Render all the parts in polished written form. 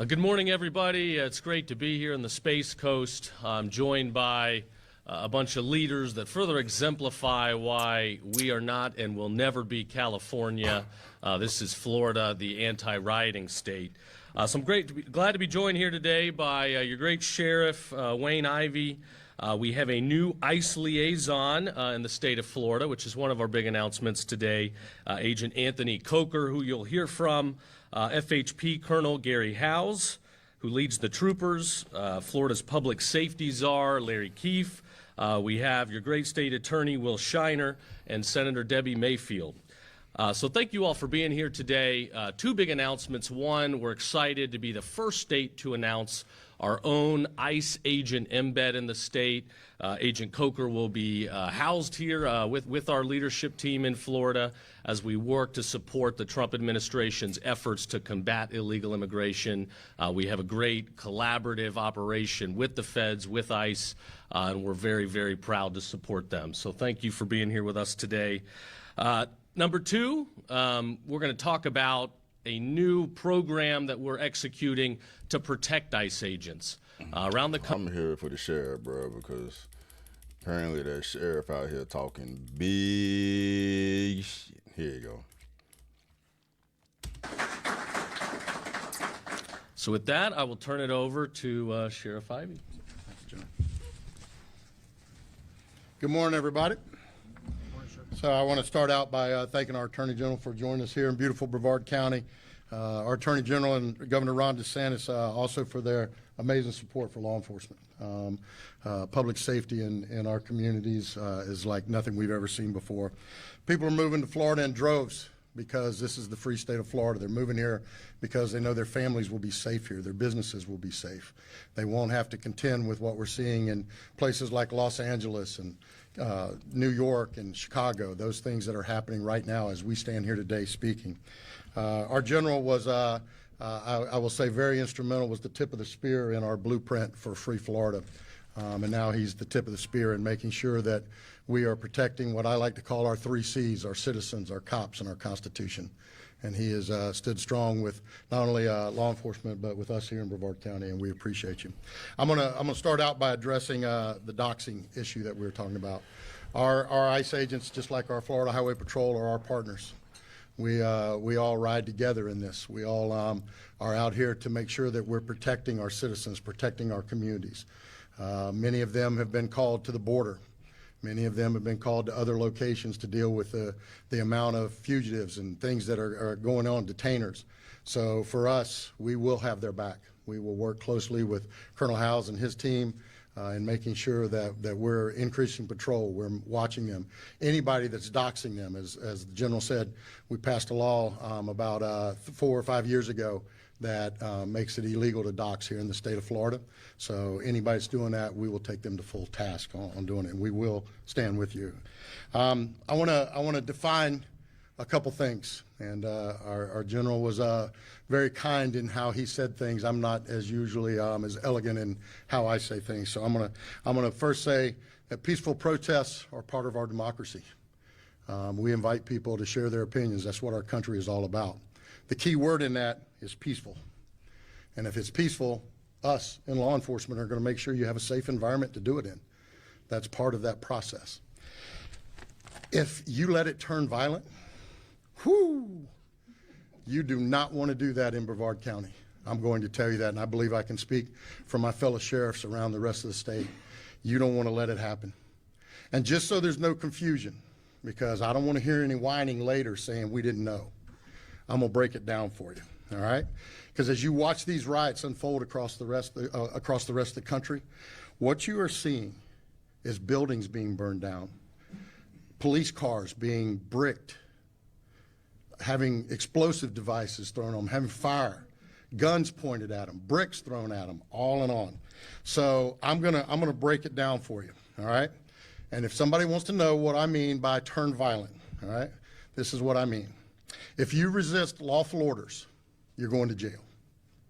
Good morning, everybody. It's great to be here in the Space Coast. I'm joined by a bunch of leaders that further exemplify why we are not and will never be California. This is Florida, the anti-rioting state. So I'm glad to be joined here today by your great Sheriff, Wayne Ivey. We have a new ICE liaison in the state of Florida, which is one of our big announcements today. Agent Anthony Coker, who you'll hear from. FHP Colonel Gary Howes, who leads the troopers. Florida's public safety czar, Larry Keefe. We have your great state attorney, Will Shiner, and Senator Debbie Mayfield. So thank you all for being here today. Two big announcements. One, we're excited to be the first state to announce our own ICE agent embed in the state. Agent Coker will be housed here with our leadership team in Florida as we work to support the Trump administration's efforts to combat illegal immigration. We have a great collaborative operation with the feds, with ICE, and we're very, very proud to support them. So thank you for being here with us today. Number two, we're going to talk about a new program that we're executing to protect ICE agents around the country. I'm here for the sheriff, bro, because apparently that sheriff out here talking big shit. Here you go. So with that, I will turn it over to Sheriff Ivey. Good morning, everybody. So I want to start out by thanking our Attorney General for joining us here in beautiful Brevard County. Our Attorney General and Governor Ron DeSantis also for their amazing support for law enforcement. Public safety in our communities is like nothing we've ever seen before. People are moving to Florida in droves because this is the free state of Florida. They're moving here because they know their families will be safe here. Their businesses will be safe. They won't have to contend with what we're seeing in places like Los Angeles and New York and Chicago, those things that are happening right now as we stand here today speaking. Our general was, I will say, very instrumental, was the tip of the spear in our blueprint for Free Florida. And now he's the tip of the spear in making sure that we are protecting what I like to call our 3 C's, our citizens, our cops, and our Constitution. And he has stood strong with not only law enforcement, but with us here in Brevard County, and we appreciate you. I'm gonna start out by addressing the doxing issue that we were talking about. Our ICE agents, just like our Florida Highway Patrol, are our partners. We all ride together in this. We all are out here to make sure that we're protecting our citizens, protecting our communities. Many of them have been called to the border. Many of them have been called to other locations to deal with the amount of fugitives and things that are going on, detainers. So for us, we will have their back. We will work closely with Colonel Howes and his team in making sure that we're increasing patrol, we're watching them. Anybody that's doxing them, as the General said, we passed a law about 4 or 5 years ago that makes it illegal to dox here in the state of Florida. So anybody that's doing that, we will take them to full task on doing it, and we will stand with you. I want to define a couple things, and our general was very kind in how he said things. I'm not as usually as elegant in how I say things, so I'm gonna first say that peaceful protests are part of our democracy. We invite people to share their opinions. That's what our country is all about. The key word in that is peaceful. And if it's peaceful, us in law enforcement are going to make sure you have a safe environment to do it in. That's part of that process. If you let it turn violent, you do not want to do that in Brevard County. I'm going to tell you that, and I believe I can speak for my fellow sheriffs around the rest of the state. You don't want to let it happen. And just so there's no confusion, because I don't want to hear any whining later saying we didn't know, I'm going to break it down for you, all right? Because as you watch these riots unfold across the rest of the country, what you are seeing is buildings being burned down, police cars being bricked, having explosive devices thrown on them, having fire, guns pointed at them, bricks thrown at them, all and on. So I'm gonna break it down for you, all right? And if somebody wants to know what I mean by turn violent, all right, this is what I mean. If you resist lawful orders, you're going to jail.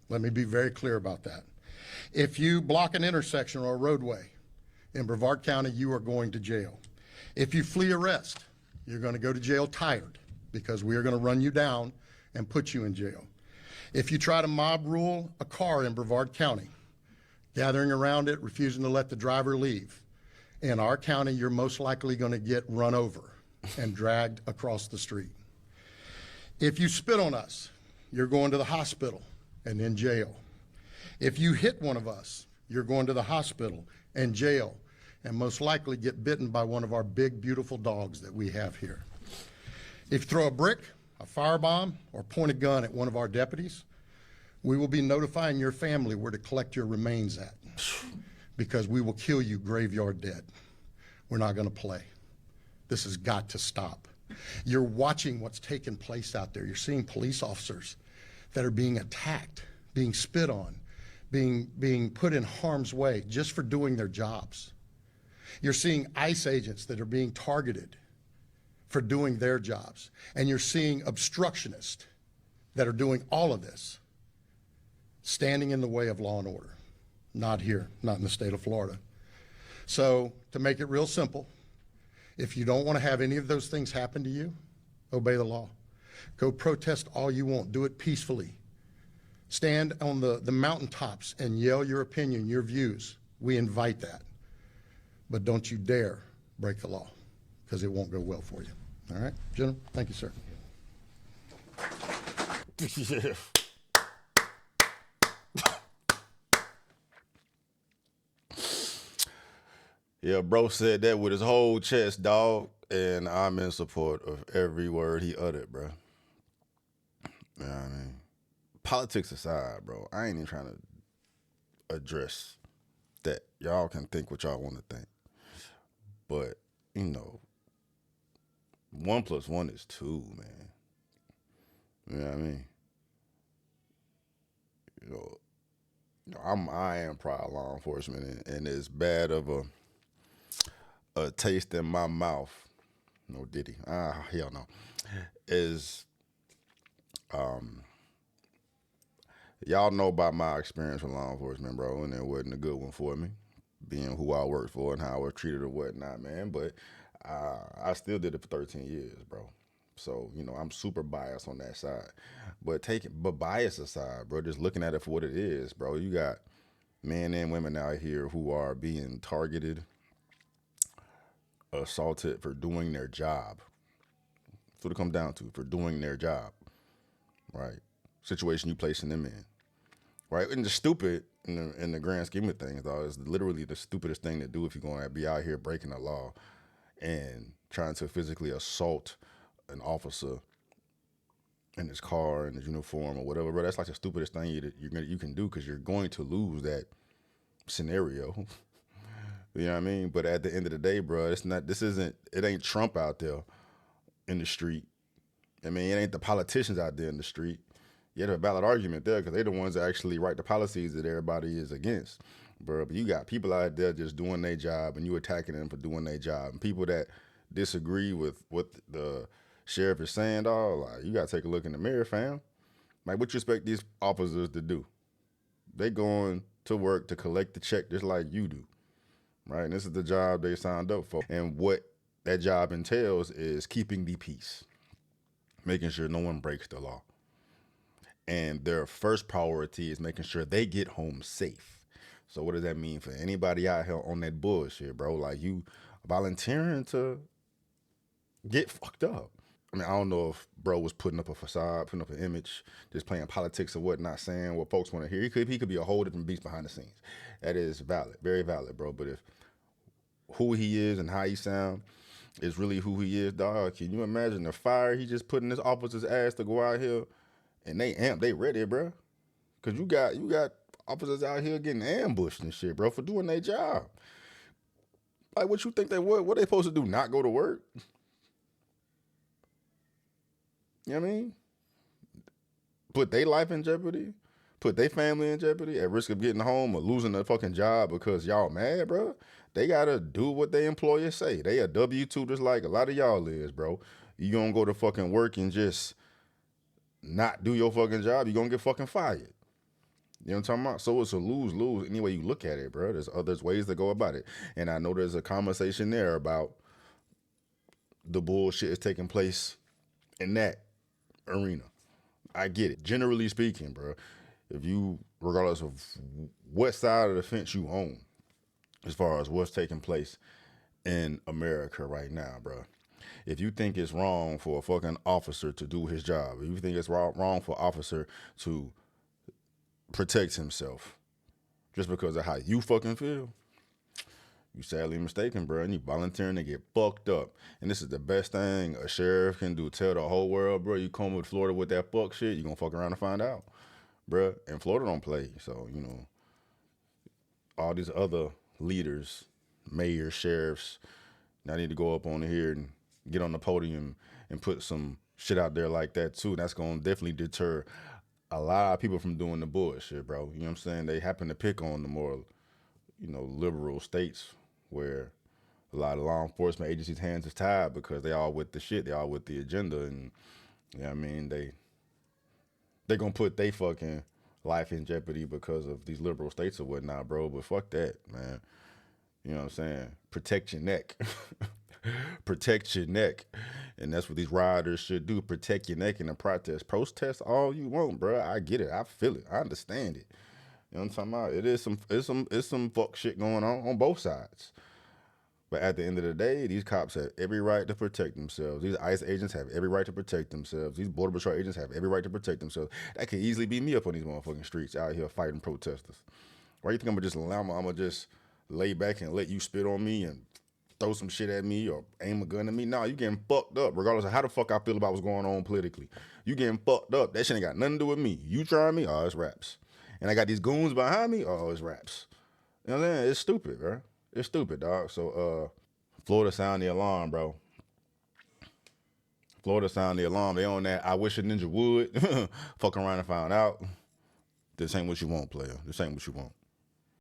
Let me be very clear about that. If you block an intersection or a roadway in Brevard County, you are going to jail. If you flee arrest, you're going to go to jail tired, because we are going to run you down and put you in jail. If you try to mob rule a car in Brevard County, gathering around it, refusing to let the driver leave, in our county, you're most likely going to get run over and dragged across the street. If you spit on us, you're going to the hospital and in jail. If you hit one of us, you're going to the hospital and jail, and most likely get bitten by one of our big, beautiful dogs that we have here. If you throw a brick, a firebomb, or point a gun at one of our deputies, we will be notifying your family where to collect your remains at, because we will kill you graveyard dead. We're not going to play. This has got to stop. You're watching what's taking place out there. You're seeing police officers that are being attacked, being spit on, being put in harm's way just for doing their jobs. You're seeing ICE agents that are being targeted for doing their jobs. And you're seeing obstructionists that are doing all of this, standing in the way of law and order. Not here, not in the state of Florida. So to make it real simple, if you don't want to have any of those things happen to you, obey the law. Go protest all you want. Do it peacefully. Stand on the mountaintops and yell your opinion, your views. We invite that. But don't you dare break the law, because it won't go well for you. All right, gentlemen, thank you, sir. Yeah. Yeah, bro said that with his whole chest, dog, and I'm in support of every word he uttered, bro. You know what I mean? Politics aside, bro, I ain't even trying to address that. Y'all can think what y'all want to think. But, you know, 1 + 1 is 2, man. You know what I mean? You know, I am proud of law enforcement, and as bad of a taste in my mouth, no Diddy, hell no, is, y'all know about my experience with law enforcement, bro, and it wasn't a good one for me, being who I worked for and how I was treated or whatnot, man, but I still did it for 13 years, bro. So, you know, I'm super biased on that side. But bias aside, bro, just looking at it for what it is, bro, you got men and women out here who are being targeted, assaulted for doing their job. That's what it comes down to, for doing their job, right? Situation you placing them in, right? And the stupid, in the grand scheme of things, though, is literally the stupidest thing to do if you're going to be out here breaking the law and trying to physically assault an officer in his car, in his uniform, or whatever, bro. That's like the stupidest thing you can do, because you're going to lose that scenario. You know what I mean? But at the end of the day, bro, it ain't Trump out there in the street. I mean, it ain't the politicians out there in the street. You have a valid argument there, because they're the ones that actually write the policies that everybody is against, bro. But you got people out there just doing their job, and you attacking them for doing their job. And people that disagree with what the sheriff is saying, dog, like, you got to take a look in the mirror, fam. Like, what you expect these officers to do? They going to work to collect the check just like you do, right? And this is the job they signed up for. And what that job entails is keeping the peace, making sure no one breaks the law. And their first priority is making sure they get home safe. So what does that mean for anybody out here on that bullshit, bro? Like, you volunteering to get fucked up. I mean, I don't know if bro was putting up a facade, putting up an image, just playing politics or whatnot, saying what folks want to hear. He could be a whole different beast behind the scenes. That is valid, very valid, bro. But if who he is and how he sound is really who he is, dog, can you imagine the fire he just put in this officer's ass to go out here and they ready, bro? Because you got officers out here getting ambushed and shit, bro, for doing their job. Like, what you think they would? What they supposed to do? Not go to work? You know what I mean? Put their life in jeopardy, put their family in jeopardy, at risk of getting home or losing their fucking job because y'all mad, bro. They gotta do what their employers say. They a W-2 just like a lot of y'all is, bro. You gonna go to fucking work and just not do your fucking job, you gonna get fucking fired. You know what I'm talking about? So it's a lose-lose any way you look at it, bro. There's ways to go about it. And I know there's a conversation there about the bullshit is taking place in that arena. I get it. Generally speaking, bro, if you, regardless of what side of the fence you own, as far as what's taking place in America right now, bro. If you think it's wrong for a fucking officer to do his job, if you think it's wrong for an officer to protect himself just because of how you fucking feel, you sadly mistaken, bro, and you volunteering to get fucked up. And this is the best thing a sheriff can do. Tell the whole world, bro, you come with Florida with that fuck shit, you gonna fuck around and find out, bro. And Florida don't play, so, you know, all these other leaders, mayors, sheriffs, now need to go up on here and get on the podium and put some shit out there like that too. That's gonna definitely deter a lot of people from doing the bullshit, bro. You know what I'm saying? They happen to pick on the more, you know, liberal states where a lot of law enforcement agencies' hands is tied because they all with the shit, they all with the agenda, and you know what I mean, they gonna put they fucking life in jeopardy because of these liberal states or whatnot, bro. But fuck that, man. You know what I'm saying? Protect your neck. Protect your neck. And that's what these rioters should do. Protect your neck in a protest. Protest all you want, bro. I get it. I feel it. I understand it. You know what I'm talking about? It's some fuck shit going on both sides. But at the end of the day, these cops have every right to protect themselves. These ICE agents have every right to protect themselves. These Border Patrol agents have every right to protect themselves. That could easily be me up on these motherfucking streets out here fighting protesters. Why you think I'm gonna just lay back and let you spit on me and throw some shit at me or aim a gun at me? Nah, you getting fucked up, regardless of how the fuck I feel about what's going on politically. You getting fucked up. That shit ain't got nothing to do with me. You trying me? Oh, it's raps. And I got these goons behind me? Oh, it's raps. You know what I'm saying? It's stupid, bro. It's stupid, dog. So, Florida sound the alarm, bro. Florida sound the alarm. They on that I wish a ninja would. Fuck around and find out. This ain't what you want, player. This ain't what you want.